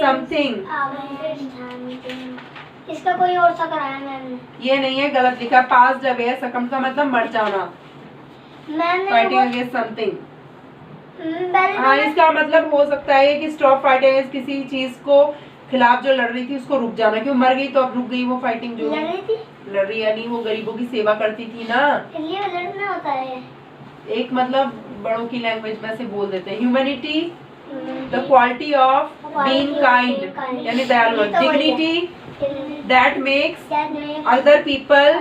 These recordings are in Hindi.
समथिंग। इसका कोई और सा कराया मैंने। ये नहीं है, गलत लिखा। पास्ट जब है, सकम का मतलब मर जाना। मैंने फाइटिंग अगेंस्ट समथिंग। पहले हाँ, इसका मतलब हो सकता है कि स्टॉप फाइटिंग अगेंस्ट किसी चीज को खिलाफ जो लड़ रही थी उसको रुक जाना। क्यों मर गई तो अब रुक गई वो फाइटिंग जो लड़ रही थी। लड़ रही है। नहीं, वो गरीबों की सेवा करती थी ना। ये लड़ना होता है। एक मतलब बड़ों की लैंग्वेज में से बोल देते हैं। Humanity, the quality of being kind, यानी दयालु। Dignity, that makes other people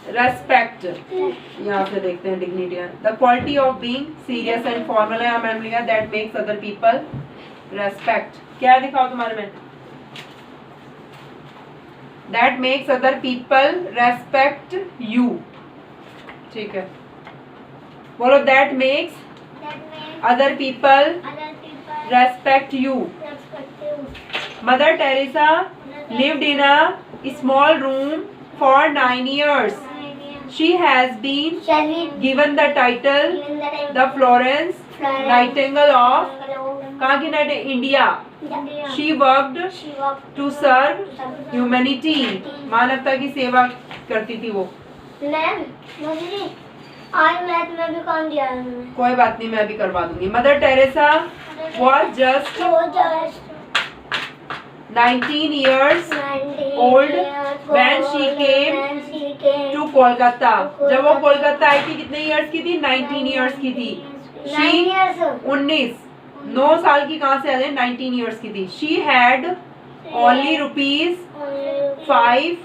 respect. यहाँ से देखते हैं dignity. The quality of being serious and formal है, मैंने लिखा that makes other people respect. क्या दिखाओ तुम्हारे में? That makes other people respect you. ठीक है, बोलो that makes other people respect you. Mother Teresa lived in a small room for 9 years. She has been given the title the Florence Nightingale of, कहाँ की Nightingale? India. She worked to serve humanity, मानवता की सेवा करती थी वो। मैम आज मैथ में भी काम दिया है। कोई बात नहीं, मैं भी करवा दूंगी। Mother Teresa was just 19 years old when she came to Kolkata. जब वो कोलकाता आई थी कितने इयर्स की थी? 19 इयर्स की थी। She 9 साल की कहाँ से आ जाए? 19 इयर्स की थी। She had only ₹5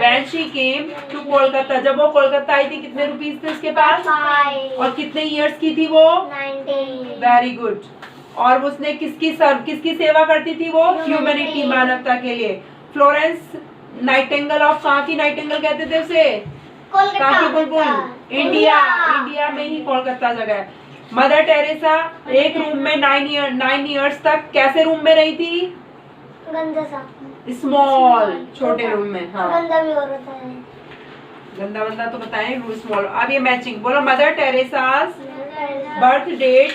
when she came to Kolkata. जब वो कोलकाता आई थी कितने रुपीस थे उसके पास? 5। और कितने इयर्स की थी वो? 19। Very good. और उसने किसकी सेवा करती थी वो? ह्यूमैनिटी, मानवता के लिए। फ्लोरेंस नाइटिंगेल ऑफ, कहाँ की नाइटिंगेल कहते थे उसे? कहाँ की बुलबुल? इंडिया में ही कोलकाता जगह है। मदर टेरेसा एक रूम में 9 इयर्स तक कैसे रूम में रही थी? गंदा सा, स्मॉल, छोटे रूम में। हाँ, गंदा भी और होता है। गंदा बंदा तो बताएं, स्मॉल। अब ये मैचिंग बोलो। मदर टेरेसास बर्थ डेट,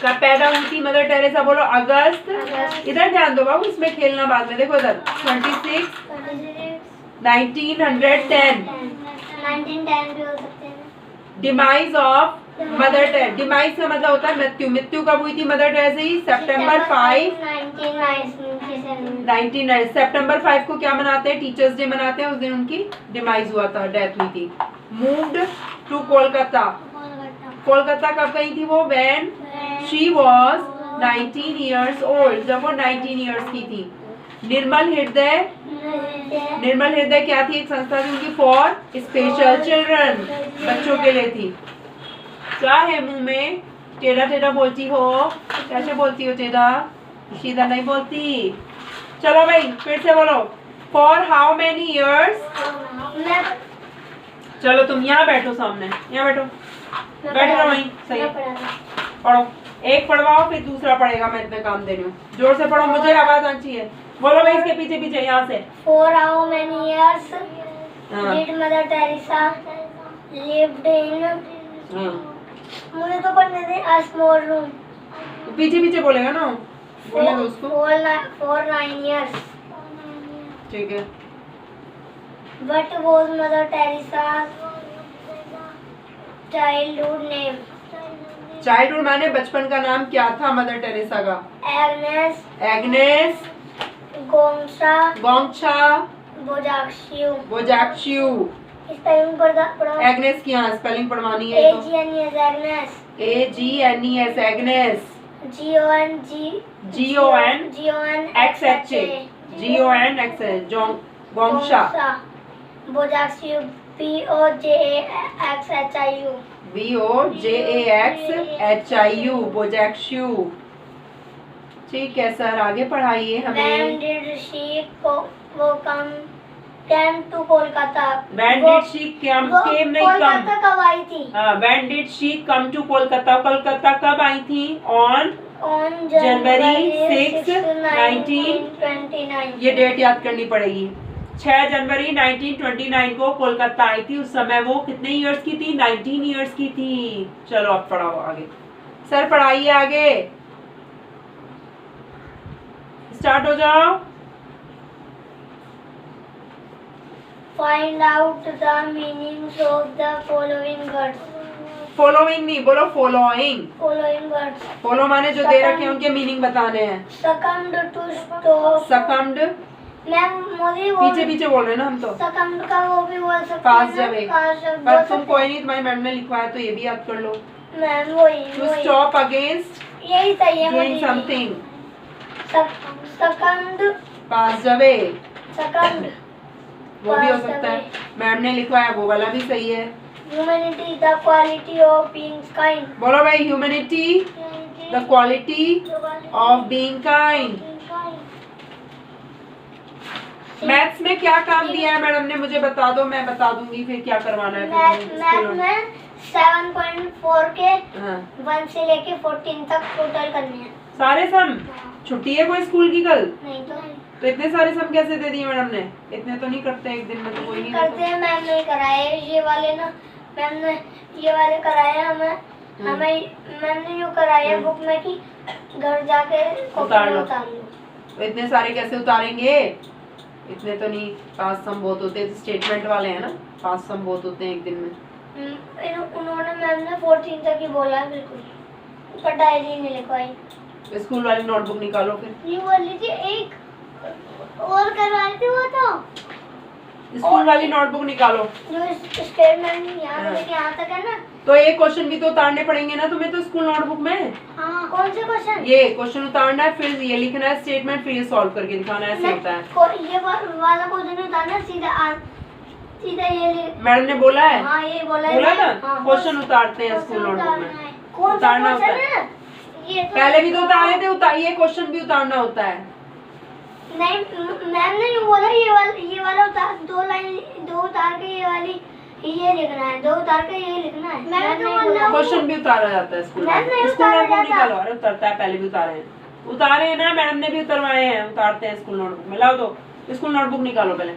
कब पैदा हुई थी मदर टेरेसा? बोलो अगस्त। इधर ध्यान दो बाबू, इसमें खेलना बाद में। देखो इधर 26 1910। 1910 भी हो सकते हैं। Demise of mother Teresa, demise का मतलब होता है मृत्यु। मृत्यु कब हुई थी मदर टेरेसा की? सितंबर 5 1990। सितंबर 5 को क्या मनाते हैं? टीचर्स डे मनाते हैं। उस दिन उनकी डिमाइज हुआ था, डेथ हुई थी। मूव्ड टू कोलकाता, कोलकाता कब गई थी वो? When she was 19 years old, जब वो 19 इयर्स की थी। निर्मल हृदय, निर्मल हृदय क्या थी? एक संस्था थी उनकी फॉर स्पेशल चिल्ड्रन, बच्चों के लिए थी। क्या है मुंह में? टेढ़ा टेढ़ा बोलती हो? कैसे बोलती हो टेढ़ा? सीधा नहीं बोलती। चलो भाई फिर से बोलो। For how many years? चलो तुम यहाँ बैठो, सामने यहाँ बैठो, बैठो वहीं। सही पढ़ो, एक पढ़वाओ फिर दूसरा पढ़ेगा। मैं इतना काम दे रही हूँ, जोर से पढ़ो, मुझे आवाज आनी चाहिए। बोलो भाई इसके पीछे पीछे यहाँ से। For how many years did Mother Teresa lived in? मुझे तो पढ़ने दे। A small room. पीछे पीछे बोलेगा ना, बोले उसको। For 9 years. ठीक है। What was Mother Teresa's childhood name? Childhood माने बचपन का नाम क्या था मदर टेरेसा का? Agnes, Agnes, Gongcha, बोजाक्सियू। स्पेलिंग पढ़ो। एग्नेस की यहाँ स्पेलिंग पढ़वानी है तो AGNES Agnes. AGNES Agnes. GONXHA गोंगशा। बोजाक्सियू BOJAXHIU बोजाक्सियू। ठीक है सर, आगे पढ़ाइए हमें। When did she came to Kolkata? When did she came नहीं कोलकाता कब आई थी? When did she come to Kolkata? Kolkata कब आई थी? On जनवरी 6 1929। ये डेट याद करनी पड़ेगी। 6 जनवरी 1929 को कोलकाता आई थी। उस समय वो कितने इयर्स की थी? 19 इयर्स की थी। चलो अब पढ़ाओ आगे। सर पढ़ाइए आगे। स्टार्ट हो जाओ। Find out the meanings of the following words. Following नहीं, बोलो फॉलोइंग। Following words. फॉलो माने जो दे रखे हैं उनके मीनिंग बताने हैं। Succumbed to stop. Succumbed, ma'am मुझे वो पीछे पीछे बोल रहे हैं ना हम तो। succumbed का वो भी बोल सकते पास हैं जावे, पास पर तुम कोई नहीं, तुम्हारी मैम ने लिखवाया तो ये भी याद कर लो। मैम वही टू स्टॉप अगेंस्ट यही सही है डूइंग मुझे समथिंग, succumbed पास जावे succumbed वो भी हो पास सकता है। जावे। मैम ने लिखवाया वो वाला भी सही है। Humanity the quality of being kind. बोलो भाई, humanity the quality of being kind. Maths में क्या काम दिया है मैडम ने, मुझे बता दो, मैं बता दूंगी फिर क्या करवाना है फिर मैथ स्कूल में। में 7.4 के हाँ। 1 से लेके 14 तक टोटल करने हैं। सारे सम। छुट्टी है कोई स्कूल की कल? नहीं तो इतने सारे सम कैसे दे दिए मैडम ने? इतने तो नहीं करते एक दिन में, तो कोई नहीं करते हैं, मैम ने कराए ये वाले ना, मैम ने ये वाले कराए हमें हमें मैम ने यूँ कराया बुक में कि घर जाके उतार लो। उतार लो। तो इतने सारे कैसे उतारेंगे? इतने तो नहीं, 5 सम बहुत होते हैं, स्टेटमेंट वाले हैं ना, 5 सम बहुत होते हैं एक दिन में। उन्होंने मैम ने 14 तक ही बोला है बिल्कुल, पर डायरी नहीं लिखवाई। स्कूल वाली नोटबुक निकालो फिर। ये बोल लीजिए एक और करवाई थी वो तो स्कूल वाली नोटबुक निकालो। जो स्टेटमेंट यहाँ हाँ। से यहाँ तक है ना। तो एक क्वेश्चन भी तो उतारने पड़ेंगे ना तुम्हें तो स्कूल नोटबुक में। हाँ कौन से क्वेश्चन? ये क्वेश्चन उतारना है, फिर ये लिखना है स्टेटमेंट, फिर ये सॉल्व करके दिखाना है, ऐसे होता है। ये वाला क्वेश्चन उतारना सीधा सीधा ये मैडम ने बोला है, हाँ ये बोला बोला है ना क्वेश्चन उतारते हैं स्कूल नोटबुक में। कौन सा उतारना होता क्वेश्चन है। है? ये तो पहले भी तो उतारे थे, ये क्वेश्चन भी उतारना होता है। नहीं मैम ने नहीं बोला ये वाला उतार दो उतार के ये लिखना है, 2 उतार के ये लिखना है। मैम ने बोला क्वेश्चन भी उतारा जाता है स्कूल मैम नहीं में। स्कूल उतारा नोटबुक जाता। निकालो। अरे उतरता है, पहले भी उतारे हैं ना, मैडम ने भी उतरवाए हैं, उतारते हैं स्कूल नोटबुक में। लाओ दो स्कूल नोटबुक निकालो पहले।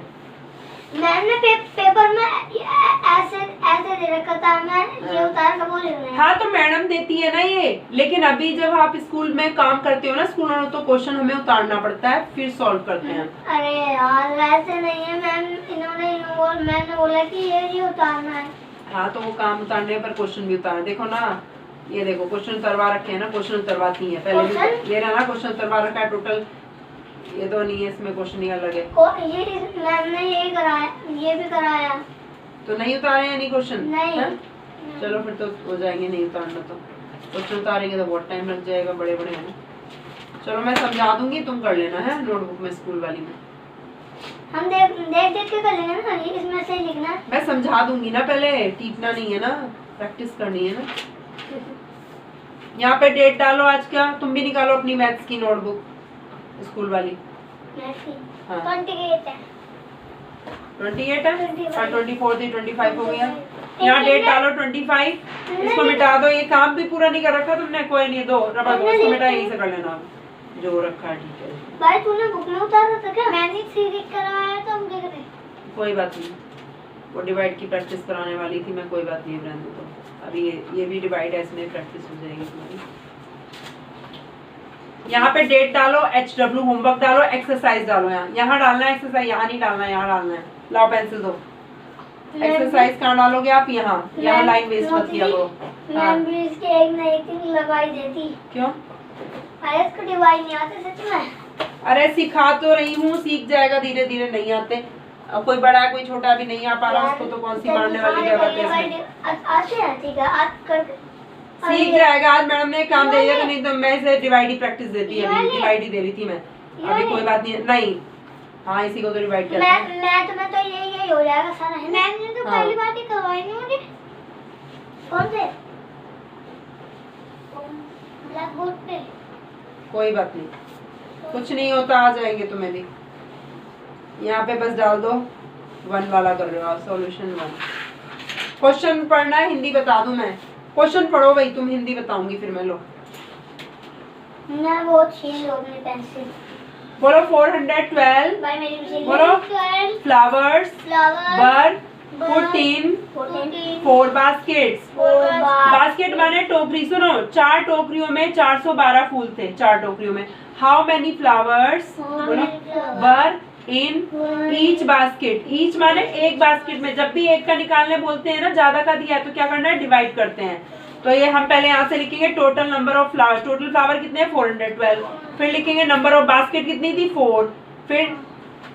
मैम ने पेपर में ऐसे दे रखा था, मैं ये उतार के वो लिखना है। हाँ तो मैडम देती है ना ये, लेकिन अभी जब आप स्कूल में काम करते हो ना स्कूल में, तो क्वेश्चन हमें उतारना पड़ता है, फिर सॉल्व करते हैं। अरे यार वैसे नहीं है मैम, मैम ने बोला कि ये उतारना है। हाँ तो वो काम उतारने पर क्वेश्चन भी उतारना। देखो ना, ये देखो क्वेश्चन उतरवा रखे हैं ना, क्वेश्चन उतरवाती है पहले भी। ये रहा ना क्वेश्चन उतरवा रखा है टोटल, ये तो नहीं है, इसमें क्वेश्चन ही अलग है। ये मैम ने ये कराया, ये भी कराया। तो नहीं उतारे हैं नहीं क्वेश्चन? नहीं। चलो फिर तो हो जाएंगे, नहीं उतारना तो। क्वेश्चन उतारेंगे तो बहुत टाइम लग जाएगा, बड़े बड़े हैं। चलो मैं समझा दूंगी, तुम कर लेना है नोटबुक में, स्कूल वाली में। हम देख के कर लेंगे ना, इसमें से लिखना है। मैं समझा दूंगी ना, पहले टीपना नहीं है ना, प्रैक्टिस करनी है ना। यहाँ पे डेट डालो आज का। तुम भी निकालो अपनी मैथ्स की नोटबुक स्कूल वाली। हाँ 28 है। 28 है और 24 थी, 25 हो गया। यहाँ डेट डालो 25। इसको मिटा दो, ये काम भी पूरा नहीं कर रखा तुमने। कोई नहीं, दो रबड़ दो, इसको मिटा, यही से कर लेना जो रखा है। ठीक है भाई तूने बुक में उतारा था क्या? मैंने सीधी करवाया था, हम क्या करें? कोई बात नहीं, वो डिवाइड की प्रैक्टिस कराने वाली थी मैं, कोई बात नहीं, रहने दो। अभी ये भी डिवाइड है, इसमें प्रैक्टिस हो जाएगी तुम्हारी। यहाँ पे डेट डालो, HW होमवर्क डालो, एक्सरसाइज डालो। यहाँ डालना है एक्सरसाइज, यहाँ नहीं डालना है, यहाँ डालना है। लाओ पेंसिल दो। एक्सरसाइज कहाँ डालोगे आप? यहाँ लाइन वेस्ट मत किया करो। मैम भी इसके एक ना एक दिन लगाई देती। क्यों? अरे इसको डिवाइड नहीं आते सच में। अरे सिखा तो रही हूँ, सीख जाएगा धीरे धीरे। नहीं आते, अब कोई बड़ा है कोई छोटा भी नहीं आ पा रहा, उसको तो कौन सी मारने वाली जरूरत है? आते हैं, ठीक है, आज कर सीख जाएगा। आज मैडम ने काम दे दिया, तो नहीं तो मैं इसे डिवाइड ही प्रैक्टिस देती है, डिवाइड ही दे रही थी मैं। अभी कोई बात नहीं, नहीं हाँ इसी को तो डिवाइड करते हैं। मैं तो यही हो जाएगा सारा है। मैंने तो पहली बार ही करवाई नहीं मुझे। कौन से? ब्लैक बोर्ड पे। कोई बात नहीं, कुछ नहीं होता, आ जाएंगे तुम्हें भी। यहाँ पे बस डाल दो 1 वाला कर रहे हो आप, सॉल्यूशन 1। क्वेश्चन पढ़ना है, हिंदी बता दूं मैं। क्वेश्चन पढ़ो भाई, तुम हिंदी बताऊंगी फिर मैं। लो मैं वो छीन लो अपनी पेंसिल। बोलो 412। भाई मेरी बोलो flowers, bird, Put in 14 4 baskets. Basket माने टोकरी। सुनो, 4 टोकरियों में 412 फूल थे। 4 टोकरियों में how many flowers were in each basket. Each माने एक बास्केट में। जब भी एक का निकालने बोलते हैं ना, ज्यादा का दिया है तो क्या करना है, डिवाइड करते हैं। तो ये हम पहले यहाँ से लिखेंगे total number of flower. Total flower कितने हैं, 412। फिर लिखेंगे नंबर ऑफ बास्केट कितनी थी, 4। फिर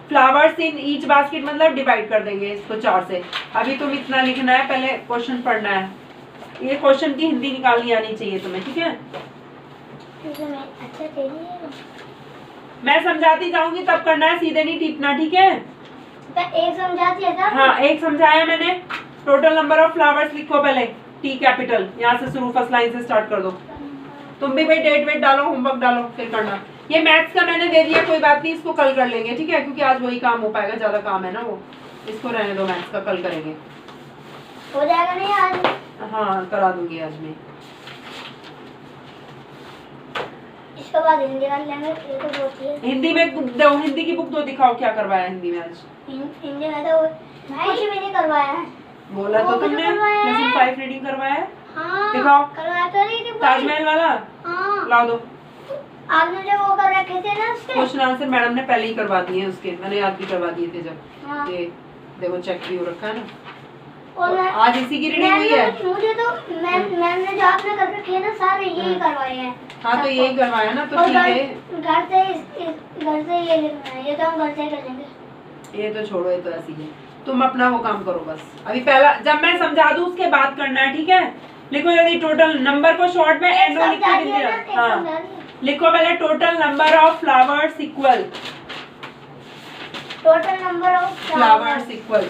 फ्लावर्स इन ईच बास्केट मतलब डिवाइड कर देंगे इसको 4 से। अभी तुम इतना लिखना है, पहले क्वेश्चन पढ़ना है। ये क्वेश्चन की हिंदी निकालनी आनी चाहिए तुम्हें, ठीक है। अच्छा तेरी मैं समझाती जाऊंगी तब करना है, सीधे नहीं टीपना, ठीक है। एक समझाती है। हाँ, एक समझाया मैंने। टोटल नंबर ऑफ फ्लावर्स लिखो पहले, टी कैपिटल, यहाँ से शुरू, फर्स्ट लाइन से स्टार्ट कर दो। तुम भी भाई डेट वेट डालो, होमवर्क डालो, फिर करना। ये मैथ्स का मैंने दे दिया, कोई बात नहीं, इसको कल कर लेंगे, ठीक है, क्योंकि आज वही काम हो पाएगा, ज्यादा काम है ना वो। इसको रहने दो, मैथ्स का कल करेंगे। हो जाएगा नहीं आज? हाँ, करा दूंगी आज मैं। इसके बाद हिंदी कर लेंगे। ये तो होती है हिंदी में दो, हिंदी की बुक दो, दिखाओ क्या करवाया हिंदी में आज। हिंदी में तो कुछ भी नहीं करवाया है। बोला तो तुमने, लेसन 5 रीडिंग करवाया है। हाँ, दिखाओ। करवा तो रही थी। ताजमहल वाला हाँ, ला दो। आपने जो वो कर रखे थे ना उसके क्वेश्चन आंसर मैडम ने पहले ही करवा दिए हैं उसके, मैंने याद भी करवा दिए थे जब। हाँ। ये देखो, चेक भी हो रखा है ना। और आज इसी की रीडिंग हुई है। मुझे तो मैम ने जो आपने कर रखे हैं ना सारे यही करवाए हैं। हाँ, तो यही करवाया ना, तो और ठीक है। घर से ये लिखना है, ये तो हम घर से कर लेंगे। ये तो छोड़ो, ये तो ऐसी है। तुम अपना वो काम करो बस। अभी पहला जब मैं समझा दूं उसके बाद करना है, ठीक है। लिखो जल्दी, टोटल नंबर को शॉर्ट में एनो लिख के दे दिया। हाँ, लिखो पहले total number of flowers equal. Total number of flowers equal.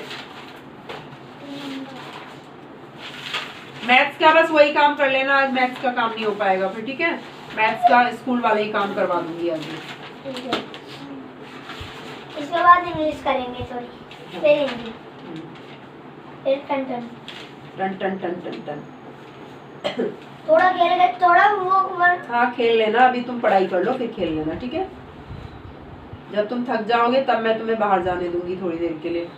Maths का बस वही काम कर लेना, आज मैथ्स का काम नहीं हो पाएगा फिर, ठीक है। मैथ्स का स्कूल वाले ही काम करवा दूंगी आज। इसके बाद इंग्लिश करेंगे थोड़ी, फिर हिंदी, फिर टन टन टन टन टन टन टन। थोड़ा खेलेंगे, थोड़ा वो हाँ, खेल लेना। अभी तुम पढ़ाई कर लो, फिर खेल लेना, ठीक है। जब तुम थक जाओगे तब मैं तुम्हें बाहर जाने दूंगी थोड़ी देर के लिए,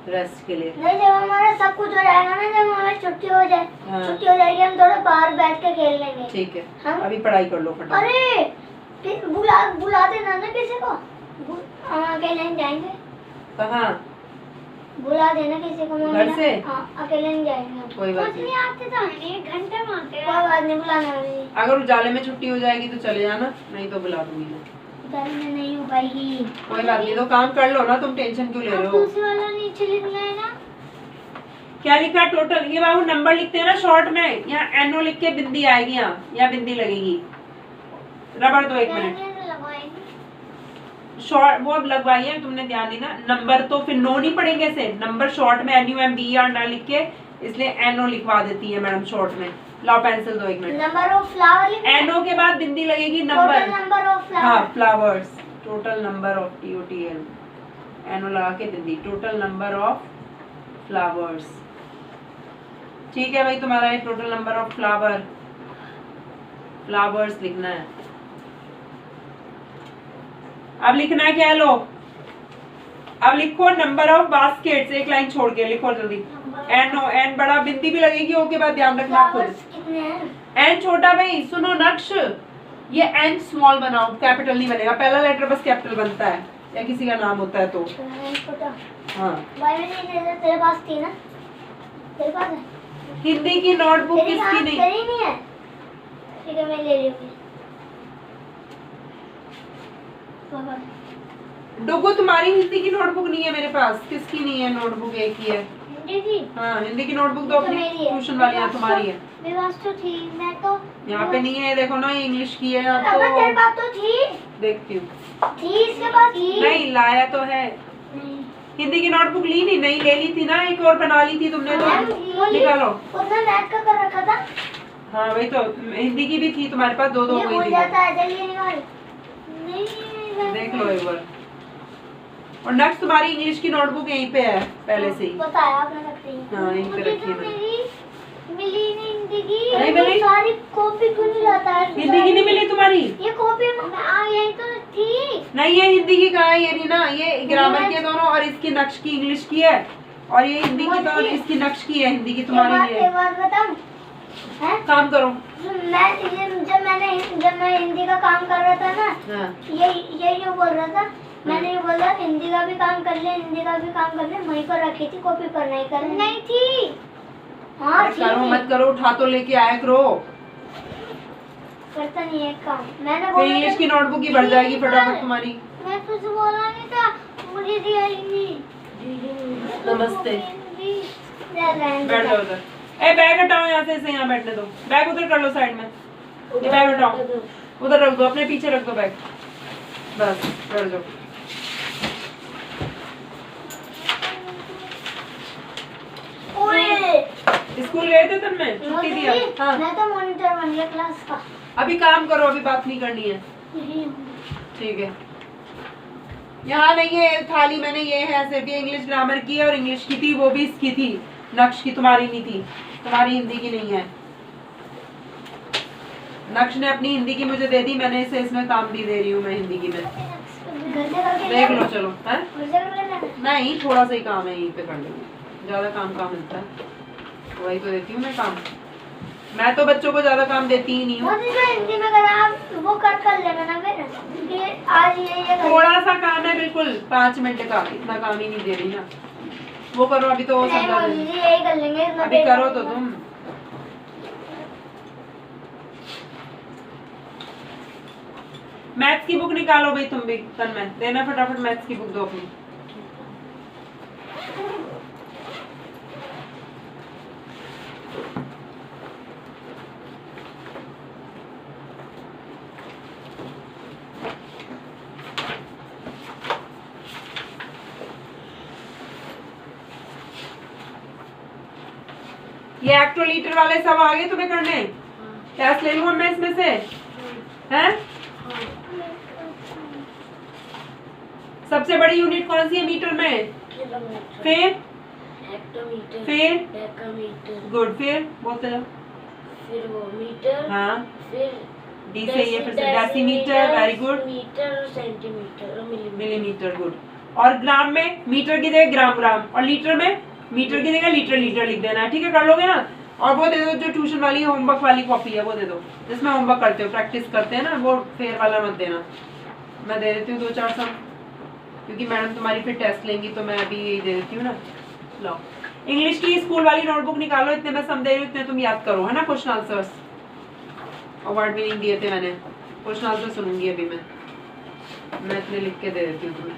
रेस्ट के लिए। नहीं, जब हमारा सब कुछ हो जाएगा ना, जब हमारी छुट्टी हो जाए, हाँ। छुट्टी हो जाएगी, हम थोड़ा बाहर बैठ के खेल लेंगे, ठीक है। हाँ? अभी पढ़ाई कर लो फटाफट। अरे बुला देना ना किसी को, हम अकेले नहीं जाएंगे। कहाँ? बुला देना किसी को, मम्मी घर से? हाँ, अकेले नहीं जाएंगे। कोई बात नहीं, आते तो नहीं, एक घंटे में आते हैं। कोई बात नहीं, बुलाना नहीं। अगर उजाले में छुट्टी हो जाएगी तो चले जाना, नहीं तो बुला दूंगी मैं। घर में नहीं हो पाएगी। कोई बात नहीं, तो काम कर लो ना, तुम टेंशन क्यों ले रहे हो। दूसरे वाला नीचे लिखना है ना। क्या लिखा टोटल? ये बाबू नंबर लिखते हैं ना शॉर्ट में, यहाँ एनो लिख के बिंदी आएगी, यहाँ बिंदी लगेगी। रबड़ दो, एक मिनट। शॉर्ट वो लगवाइए, तुमने ध्यान दी ना। नंबर तो फिर नो नहीं पढ़ेंगे ऐसे, नंबर शॉर्ट में NUMBER ना लिख के, इसलिए एनो लिखवा देती है मैडम शॉर्ट में। लाओ पेंसिल दो, एक मिनट। नंबर ऑफ फ्लावर एनो के बाद बिंदी लगेगी, नंबर। नंबर ऑफ हाँ, flowers. Total number of TOTL, एनो लगा के बिंदी, टोटल नंबर ऑफ फ्लावर्स। ठीक है भाई, तुम्हारा ये टोटल नंबर ऑफ फ्लावर्स लिखना है। अब लिखना है क्या? लो, अब लिखो नंबर ऑफ बास्केट्स, एक लाइन छोड़ के लिखो जल्दी। एन बड़ा, बिंदी भी लगेगी, ओके बाद ध्यान रखना खुद। एन छोटा भाई, सुनो नक्श, ये एन स्मॉल बनाओ, कैपिटल नहीं बनेगा। पहला लेटर बस कैपिटल बनता है, या किसी का नाम होता है तो। हाँ, तेरे पास थी ना? तेरे पास है? हिंदी की नोटबुक किसकी नहीं? तेरी नहीं है? ठीक है, मैं ले लूंगी। डोगो, तुम्हारी हिंदी की नोटबुक नहीं है मेरे पास। किसकी नहीं है नोटबुक? एक ही है। हिंदी की? हाँ, हिंदी की नोटबुक तो अपनी ट्यूशन वाली है, तुम्हारी है। मेरे पास तो थी, मैं तो यहाँ पे नहीं है, देखो ना, ये इंग्लिश की है। अब अगर तेरे तो पास तो थी, देखती हूँ। थी इसके पास थी। नहीं, लाया तो है। हिंदी की नोटबुक ली नहीं? नहीं ले ली थी ना, एक और बना ली थी तुमने तो। निकालो। उसने मैथ का कर रखा था। हाँ वही तो, हिंदी की भी थी तुम्हारे पास, दो ये हो भूल गई जाता थी। है, जल्दी निकाल। नहीं, देख लो एक बार। और नेक्स्ट तुम्हारी इंग्लिश की नोटबुक यहीं पे है पहले से ही। बताया आपने रखी है। हाँ, यहीं पे रखी है तो मैंने। मिली नहीं हिंदी की। नहीं मिली? सारी कॉपी खुल जाता है। हिंदी की नहीं मिली तुम्हारी? ये कॉपी यही तो थी। नहीं, ये हिंदी की कहाँ है? ये नहीं ना, ये ग्रामर के दोनों, और इसकी नक्श की इंग्लिश की है। और ये हिंदी की तो इसकी नक्श की है, हिंदी की तुम्हारी नहीं एक है। बात बताऊं, काम करो। जब मैं हिंदी का काम कर रहा था ना, हाँ। ये बोल रहा था, मैंने ये बोला हिंदी का भी काम कर ले, हिंदी का भी काम कर ले, वहीं पर रखी थी कॉपी पर, नहीं कर नहीं थी। हाँ करो मत करो, उठा तो लेके आया करो। करता नहीं है काम। मैंने फिर इंग्लिश की नोटबुक ही बढ़ जाएगी फटाफट तुम्हारी। मैं कुछ बोला नहीं था, मुझे दिया ही नहीं। नमस्ते। बैठ बैठ जाओ उधर। ए बैग हटाओ यहाँ से, इसे यहाँ बैठने दो। बैग उधर कर लो साइड में। ये बैग हटाओ, उधर रख दो, अपने पीछे रख दो बैग। बस बैठ जाओ। स्कूल गए थे तुम? में छुट्टी दिया? हाँ। मैं तो मॉनिटर बन गया क्लास का। अभी काम करो, अभी बात नहीं करनी है। ठीक है। यहाँ नहीं है थाली, मैंने ये है सिर्फ ये इंग्लिश ग्रामर की है और इंग्लिश की थी, वो भी इसकी थी, नक्श की, तुम्हारी नहीं थी। तुम्हारी हिंदी की नहीं है। नक्श ने अपनी हिंदी की मुझे दे दी, मैंने इसे इसमें काम भी दे रही हूँ मैं हिंदी की में। देख लो चलो। है नहीं, थोड़ा सा ही काम है, यहीं पे कर लेंगे। ज्यादा काम मिलता है, वही तो देती हूँ मैं काम। मैं तो बच्चों को ज्यादा काम देती ही नहीं हूँ। हिंदी में आप वो कर लेना ना फिर। ये आज ये थोड़ा सा काम है, बिल्कुल 5 मिनट का, इतना काम ही नहीं दे रही ना। वो करो अभी तो, वो समझा दे। यही कर लेंगे अभी करो तो तुम। मैथ्स की बुक निकालो भाई तुम भी, तन्मय देना फटाफट मैथ्स की बुक दो अपनी। ये एक्टोलीटर वाले सब आगे तुम्हें करने? टेस्ट ले लूँ मैं इसमें से? हैं? सबसे बड़ी यूनिट कौन सी है मीटर में? फिर गुड, फिर बोलते जाओ। फिर वो मीटर, हाँ, फिर डी से ये, फिर से decimetre, very good, metre, centimetre, millimetre, good. और ग्राम में मीटर की जगह ग्राम, और लीटर में मीटर की जगह लीटर लिख देना है। ठीक है, कर लोगे ना? और वो दे दो जो ट्यूशन वाली होमवर्क वाली कॉपी है, वो दे दो जिसमें होमवर्क करते हो, प्रैक्टिस करते हैं ना, वो फेयर वाला मत देना। मैं दे देती हूँ 2-4 सम, क्योंकि मैडम तुम्हारी फिर टेस्ट लेंगी, तो मैं अभी यही दे देती हूँ ना। लो, इंग्लिश की स्कूल वाली नोटबुक निकालो, इतने मैं सम दे रही हूँ, इतने तुम याद करो, है ना? क्वेश्चन आंसर्स और वर्ड मीनिंग दिए थे मैंने, क्वेश्चन आंसर सुनूंगी अभी मैं इतने लिख के दे देती हूँ तुम्हें।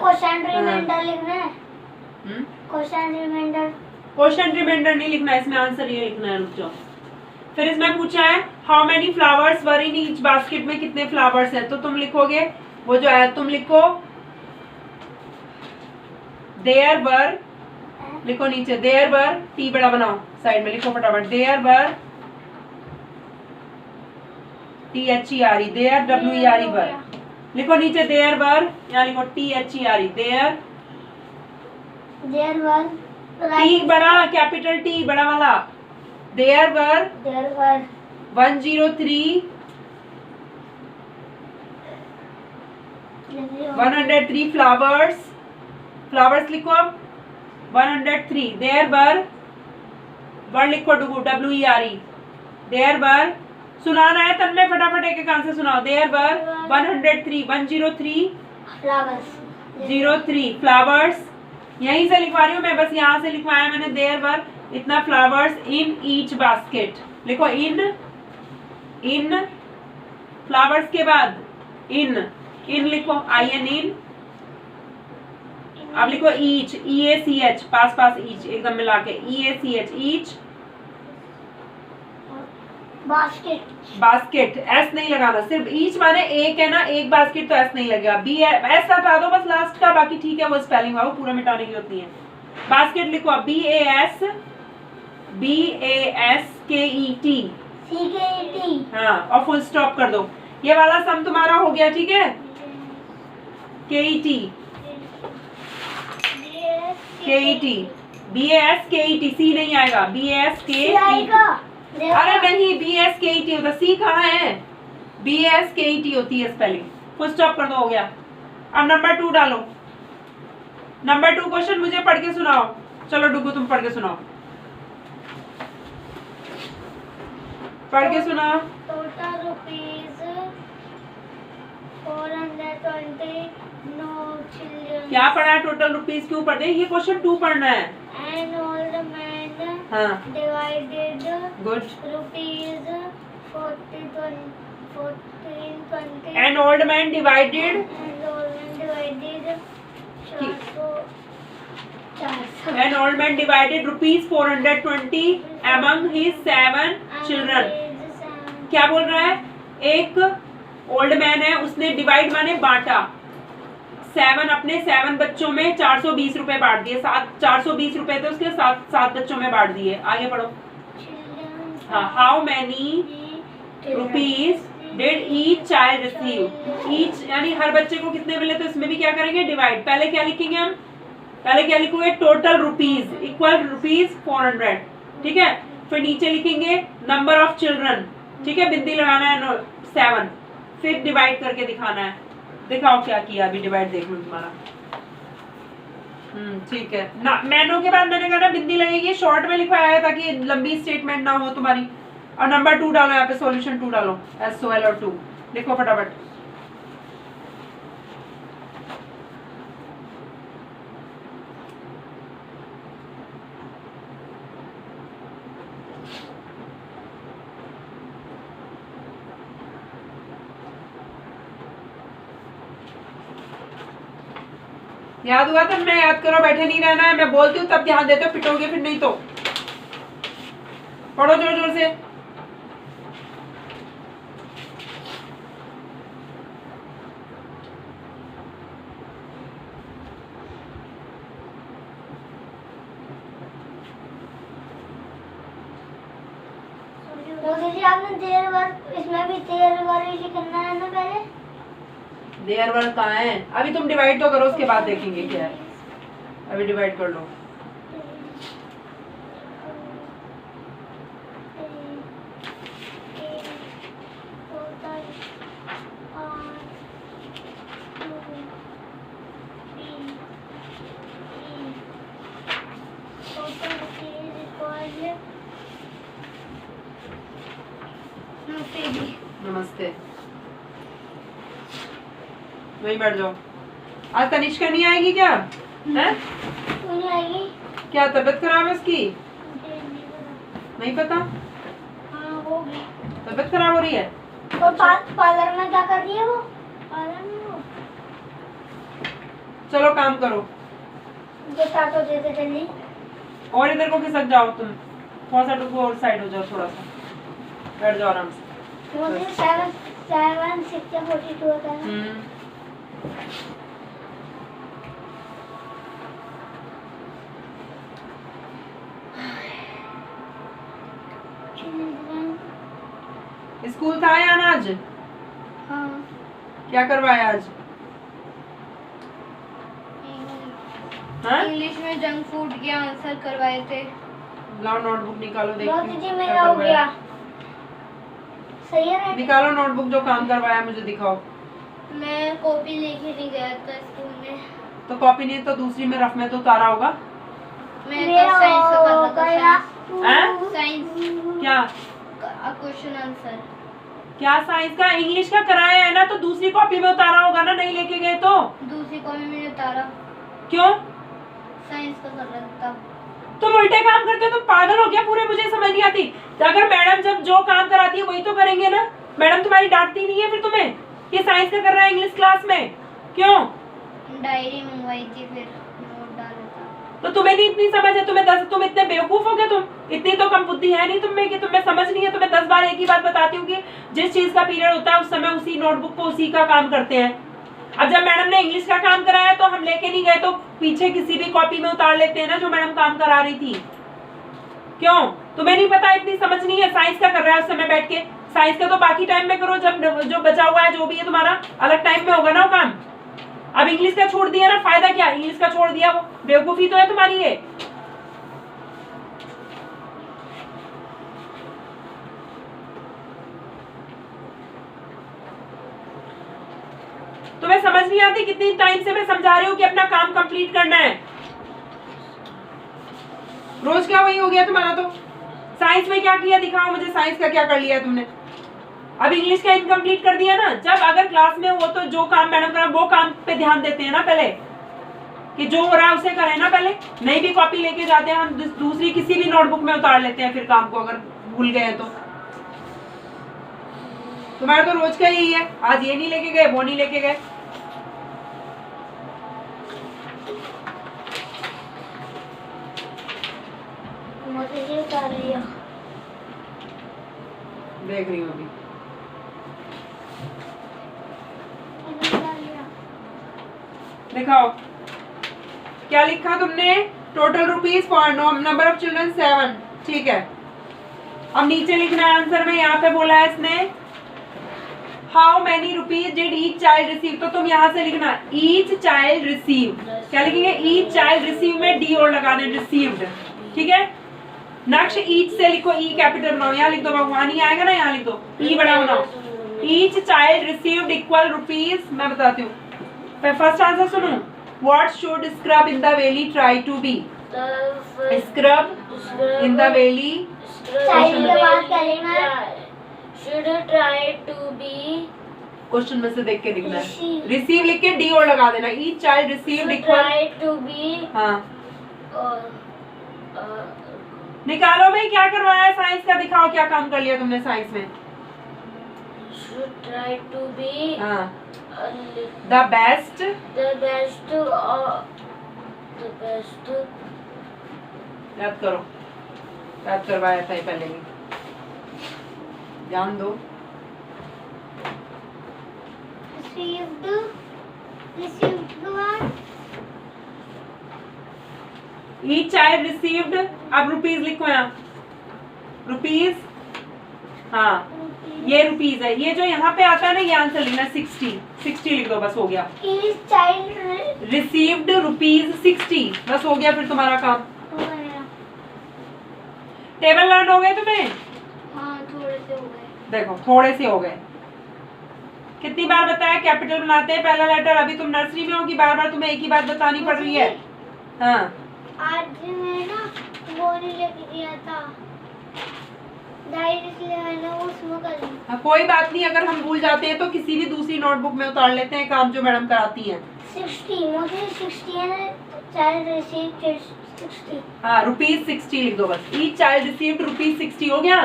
क्वेश्चन रिमाइंडर लिखना है। क्वेश्चन रिमाइंडर नहीं लिखना, इसमें आंसर ये लिखना है। रुक जाओ। फिर इसमें पूछा है how many flowers were in each basket, में कितने फ्लावर्स हैं, तो तुम लिखोगे वो जो है, तुम लिखो देयर वर, लिखो नीचे देयर वर, टी बड़ा बनाओ, साइड में लिखो फटाफट, there were, THERE, there WERE were, लिखो नीचे देयर वर, यहाँ लिखो THERE, देयर वर, टी बड़ा, कैपिटल टी बड़ा वाला, देयर वर 103 फ्लावर्स लिखो अब 103, देयर वर, वर्ड लिखो WERE, देयर वर, सुनाना है तन्मय, फटाफट एक आंसर सुनाओ। देयर वर 103 फ्लावर्स, यहीं से लिखवा रही हूँ मैं, बस यहाँ से लिखवाया मैंने, देयर वर इतना फ्लावर्स इन ईच बास्केट, लिखो इन फ्लावर्स के बाद इन लिखो, IN इन, अब लिखो ईच, EACH, पास ईच एकदम मिला के, EACH each, basket. Basket, S नहीं लगाना, सिर्फ ईच माने एक है ना, एक बास्केट तो एस नहीं लगेगा। बी एस हटा दो बस लास्ट का, बाकी ठीक है वो स्पेलिंग है, वो पूरा मिटाने की होती है। बास्केट लिखो आप, BASKET, CKET। हाँ, और फुल स्टॉप कर दो। ये वाला सम तुम्हारा हो गया, ठीक है। KET, BASKET, सी नहीं आएगा, BASKET। अरे नहीं, BASKET होता, सी कहाँ है, BASKET होती है स्पेलिंग। फुल स्टॉप कर दो, हो गया। अब नंबर 2 डालो। नंबर 2 क्वेश्चन मुझे पढ़ के सुनाओ। चलो डुगू तुम पढ़ के सुनाओ, पढ़ के सुनाओ। Total rupees 420, no children. क्या पढ़ा है, टोटल रुपीज क्यों पढ़ दे, ये क्वेश्चन 2 पढ़ना है। एन ओल्ड मैन हाँ, divided good. Rupees 1420। An old man divided, and old man divided 400। An old man divided rupees 420 among his 7 children। क्या बोल रहा है, एक ओल्ड मैन है, उसने डिवाइड माने बांटा, 7 अपने 7 बच्चों में 420 रुपए बांट दिए। 420 रुपए थे उसके, 7 बच्चों में बांट दिए। आगे पढ़ो। हाँ, how many rupees did each child receive, each यानी हर बच्चे को कितने मिले, तो इसमें भी क्या करेंगे, डिवाइड। पहले क्या लिखेंगे हम, पहले क्या लिखोगे, टोटल रुपीज इक्वल रुपीज 400, ठीक है। फिर नीचे लिखेंगे नंबर ऑफ चिल्ड्रन, ठीक है, बिंदी लगाना है 7, फिर डिवाइड करके दिखाना है। दिखाओ क्या किया अभी, डिवाइड देख लो तुम्हारा। ठीक है ना, मैनों के बाद मैंने कहा ना बिंदी लगेगी, शॉर्ट में लिखवाया है ताकि लंबी स्टेटमेंट ना हो तुम्हारी। और नंबर 2 डालो यहाँ पे, सॉल्यूशन 2 डालो, SOL और 2 लिखो फटाफट। याद हुआ तब मैं याद करो, बैठे नहीं रहना है, मैं बोलती हूँ तब ध्यान देते हो, पिटोगे फिर नहीं तो। पढ़ो जोर जोर से। मोदी जी आपने देर वर्क, इसमें भी देर वर्क ही लिखना है ना पहले। देयर वर्क कहाँ है, अभी तुम डिवाइड तो करो, उसके बाद देखेंगे क्या है। अभी डिवाइड कर लो। नमस्ते, वहीं बैठ जाओ। आज तनिष्का नहीं आएगी क्या, हैं? नहीं आएगी। क्या तबीयत खराब है उसकी, नहीं पता। हाँ होगी। तबीयत खराब हो रही है। और पार्लर में क्या कर रही है वो, पार्लर में वो। चलो काम करो, जो टाटो देते जल्दी। और इधर को खिसक जाओ तुम, थोड़ा सा डुबो और साइड हो जाओ, थोड़ा सा बैठ जाओ आराम से। मुझे 7 6 42 होता है। स्कूल था या ना आज? हाँ। क्या करवाया आज? हाँ? इंग्लिश में जंक फूड के आंसर करवाए थे। लाओ नोटबुक निकालो, बहुत देखती जी हूँ मेरा क्या हो करवाया। गया। सही है ना? निकालो नोटबुक, जो काम करवाया मुझे दिखाओ। मैं कॉपी लेके नहीं गया था स्कूल में। तो कॉपी नहीं तो दूसरी में रफ में तो उतारा होगा। मैं तो साइंस का कर रहा था। हैं? साइंस क्या क्वेश्चन आंसर। क्या साइंस का, इंग्लिश का कराया है ना, तो दूसरी कॉपी में उतारा होगा ना, नहीं लेके गए तो। दूसरी कॉपी में उतारा। क्यों? साइंस का कर रहा था। तुम उल्टे काम करते हो, तुम पागल हो गया पूरे, मुझे समझ नहीं आती। अगर मैडम जब जो काम कराती है वही तो करेंगे ना, मैडम तुम्हारी डांटती नहीं है फिर तुम्हें, ये साइंस का कर रहा है इंग्लिश क्लास में, क्यों? डायरी मंगवाई थी, फिर नोट डाला था। तो तुम्हें नहीं इतनी समझ है, तुम इतने बेवकूफ हो गए, तुम इतनी तो कम बुद्धि है नहीं तुम में कि तुम्हें समझ नहीं है। तुम्हें 10 बार एक ही बात बताती हूँ कि जिस चीज का पीरियड होता है उस समय उसी नोटबुक को उसी का काम करते हैं। अब जब मैडम ने इंग्लिश का काम कराया तो हम लेके नहीं गए, तो पीछे किसी भी कॉपी में उतार लेते हैं ना जो मैडम काम करा रही थी। क्यों तुम्हें नहीं पता, इतनी समझ नहीं है? साइंस का कर रहा है उस समय बैठ के, साइंस का तो बाकी टाइम में करो, जब जो बचा हुआ है जो भी है तुम्हारा अलग टाइम में होगा ना वो काम। अब इंग्लिश का छोड़ दिया ना, फायदा क्या? इंग्लिश का छोड़ दिया, वो बेवकूफी तो है तुम्हारी ये। तुम्हें समझ नहीं आती? कितनी टाइम से मैं समझा रही हूँ कि अपना काम कंप्लीट करना है। रोज क्या वही हो गया तुम्हारा? तो साइंस में क्या किया दिखाओ मुझे, साइंस का क्या कर लिया तुमने? अब इंग्लिश का इनकम्प्लीट कर दिया ना। जब अगर क्लास में हो तो जो काम मैडम करा वो काम पे ध्यान देते हैं ना पहले, कि जो हो रहा है उसे करें ना पहले। नहीं भी कॉपी लेके जाते हैं हम, दूसरी किसी भी नोटबुक में उतार लेते हैं फिर काम को, अगर भूल गए तो। तुम्हारा तो रोज का यही है, आज ये नहीं लेके गए वो नहीं लेके गए। देख रही हूँ अभी, दिखाओ क्या लिखा तुमने? Total rupees for number of children 7, ठीक है। अब नीचे लिखना है आंसर में, यहाँ पे बोला है इसने how many rupees did each child receive, तो तुम यहाँ से लिखना ईच चाइल्ड रिसीव। क्या लिखेंगे? ईच चाइल्ड रिसीव में डी और लगाने, रिसीव्ड, ठीक है। नेक्स्ट ईच से लिखो, ई कैपिटल बनाओ, यहाँ लिख दो, भगवान ही आएगा ना, यहाँ लिख दो, ई बड़ा बनाओ। Each child received equal rupees, मैं बताती हूँ। फर्स्ट आंसर सुनो, what should scrub in the valley try to be? Scrub in the valley should try to be, question में से देख के लिखना है। रिसीव लिख के डी और लगा देना, each child received equal, try to be, हाँ निकालो भाई, क्या करवाया है साइंस का? दिखाओ क्या काम कर लिया तुमने साइंस में। should try to be, हाँ द बेस्ट, याद करो, याद करवाया था ये पहले भी, ध्यान दो। ईच चाइल्ड रिसीव्ड, अब रुपीज लिखो यहाँ, रुपीज, हाँ ये रुपीज है, ये जो यहाँ पे आता है ना ये आंसर लिखना 60 लिख दो, बस हो गया। ईच चाइल्ड रिसीव्ड रुपीज 60, बस हो गया फिर तुम्हारा काम। टेबल लर्न हो गए तुम्हें? हाँ थोड़े से हो गए। देखो थोड़े से हो गए। कितनी बार बताया कैपिटल बनाते हैं पहला लेटर? अभी तुम नर्सरी में हो कि बार बार तुम्हें एक ही बात बतानी पड़ रही है? हाँ आज मैं ना वो नहीं लेके गया था, डायरी इसलिए मैंने वो उसमें कर ली। हाँ, कोई बात नहीं, अगर हम भूल जाते हैं तो किसी भी दूसरी नोटबुक में उतार लेते हैं काम जो मैडम कराती हैं। 60 मुझे 60 है ना, चाइल्ड रिसीव्ड 60। हाँ रुपीज 60 लिख दो बस, ईच चाइल्ड रिसीव्ड रुपीज 60 हो गया।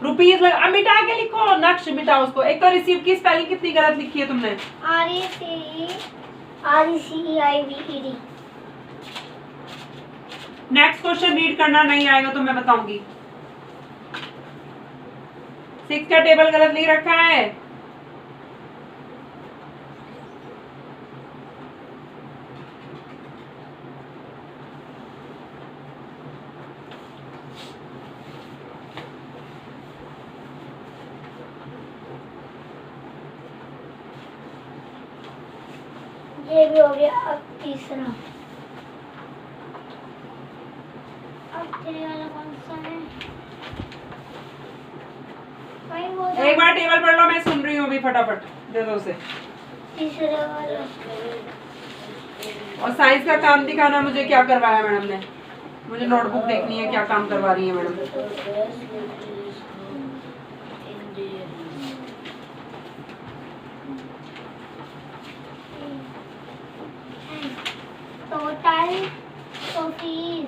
रुपीज लग, अब मिटा के लिखो, नक्श मिटाओ उसको। एक तो रिसीव की स्पेलिंग कितनी गलत लिखी है तुमने। RECEIVED। नेक्स्ट क्वेश्चन रीड करना, नहीं आएगा तो मैं बताऊंगी। 6 का टेबल गलत लिख रखा है। ये भी हो गया। अब तीसरा, अब तेरे वाला कौन सा है? एक बार टेबल पढ़ लो, मैं सुन रही हूँ अभी, फटाफट दे दो उसे। तीसरा वाला। और साइंस का काम दिखाना मुझे, क्या करवाया मैडम ने। मुझे नोटबुक देखनी है, क्या काम करवा रही है madam. Total rupees.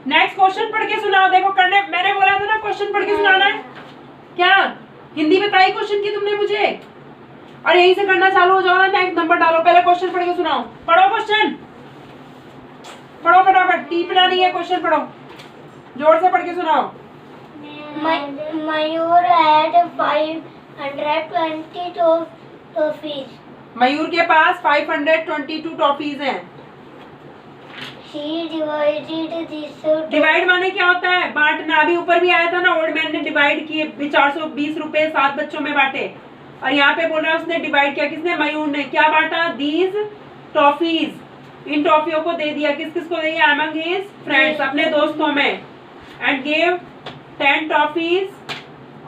Next question पढ़ के सुनाओ। देखो करने, मैंने बोला था ना क्वेश्चन पढ़ के सुनाना है। क्या हिंदी बताई क्वेश्चन की तुमने मुझे? और यहीं से करना चालू हो जाओ ना, नेक्स्ट नंबर डालो। पहले क्वेश्चन पढ़ के सुनाओ, पढ़ो क्वेश्चन। पढ़ो फटाफट, टीपना नहीं है, क्वेश्चन पढ़ो, जोर से पढ़ के सुनाओ। मयूर had 520 toffees. मयूर के पास 522 टॉफीज हैं। He divided this. डिवाइड माने क्या होता है? बांटना। अभी ऊपर भी आया था ना, ओल्ड मैन ने डिवाइड किए, 420 रुपए 7 बच्चों में बांटे, और यहाँ पे बोल रहा है उसने डिवाइड किया, किसने? मयूर ने। क्या बांटा? दीज टॉफीज, इन टॉफियों को दे दिया। किस किस को दिया? अमंग हिज फ्रेंड्स, अपने दोस्तों में। And gave 10 toffees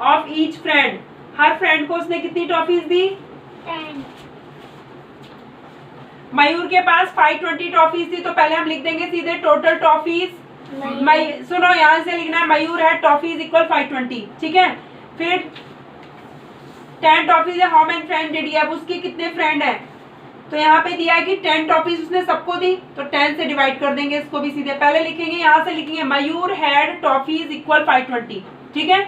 of each friend, her friend को उसने कितनी टॉफीज दी? 10. मयूर के पास 520 टॉफीज थी, तो पहले हम लिख देंगे सीधे टोटल टॉफीज। सुनो, यहाँ से लिखना है मयूर है टॉफीज इक्वल 520, ठीक है। फिर 10 टॉफीज है, how many friend did he, अब उसके कितने फ्रेंड हैं, तो यहाँ पे दिया है कि 10 टॉफीज उसने सबको दी, तो 10 से डिवाइड कर देंगे इसको भी सीधे। पहले लिखेंगे, यहाँ से लिखेंगे मयूर हैड टॉफीज इक्वल 520, ठीक है।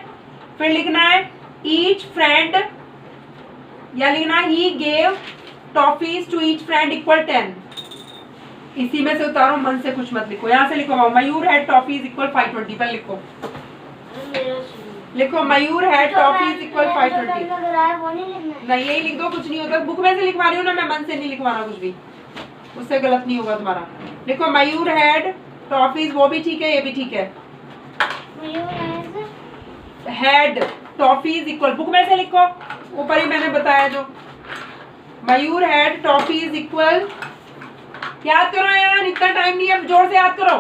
फिर लिखना है ईच फ्रेंड, या लिखना ही gave toffees to each friend equal 10। इसी में से उतारो, मन से कुछ मत लिखो। यहाँ से लिखो मयूर हैड टॉफीज इक्वल 520, पहले लिखो, लिखो मयूर हैड टॉफीज इक्वल 520। नहीं, यही लिख दो, कुछ नहीं होता। बुक में से लिखवा रही हूँ ना मैं, मन से नहीं लिखवा रहा कुछ भी, उससे गलत नहीं होगा तुम्हारा। लिखो मयूर हैड टॉफीज, वो भी ठीक है, ये भी ठीक है। हैड टॉफीज इक्वल, बुक में से लिखो, ऊपर ही मैंने बताया जो। मयूर हैड टॉफीज इक्वल, याद करो यार, इतना टाइम नहीं है, जोर से याद करो।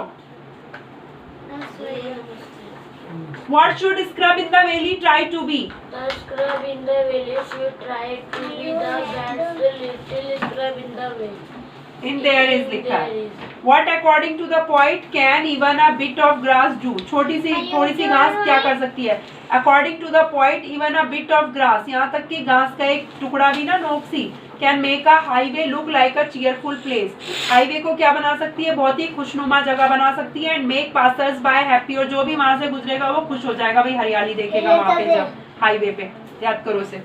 What should scrub in the valley try to be? The scrub in the valley should try to be the best little scrub in the valley. In there is लिखा है। What according to the poet can even a bit of grass do? छोटी सी थोड़ी सी घास क्या कर सकती है? According to the poet even a bit of grass, यहाँ तक कि घास का एक टुकड़ा भी ना, नोक see, can make a highway look like a cheerful place. Highway को क्या बना सकती है? बहुत ही खुशनुमा जगह बना सकती है। And make passers bye happy, और जो भी वहां से गुजरेगा वो खुश हो जाएगा, भाई हरियाली देखेगा वहां पे जब हाईवे पे। याद करो उसे।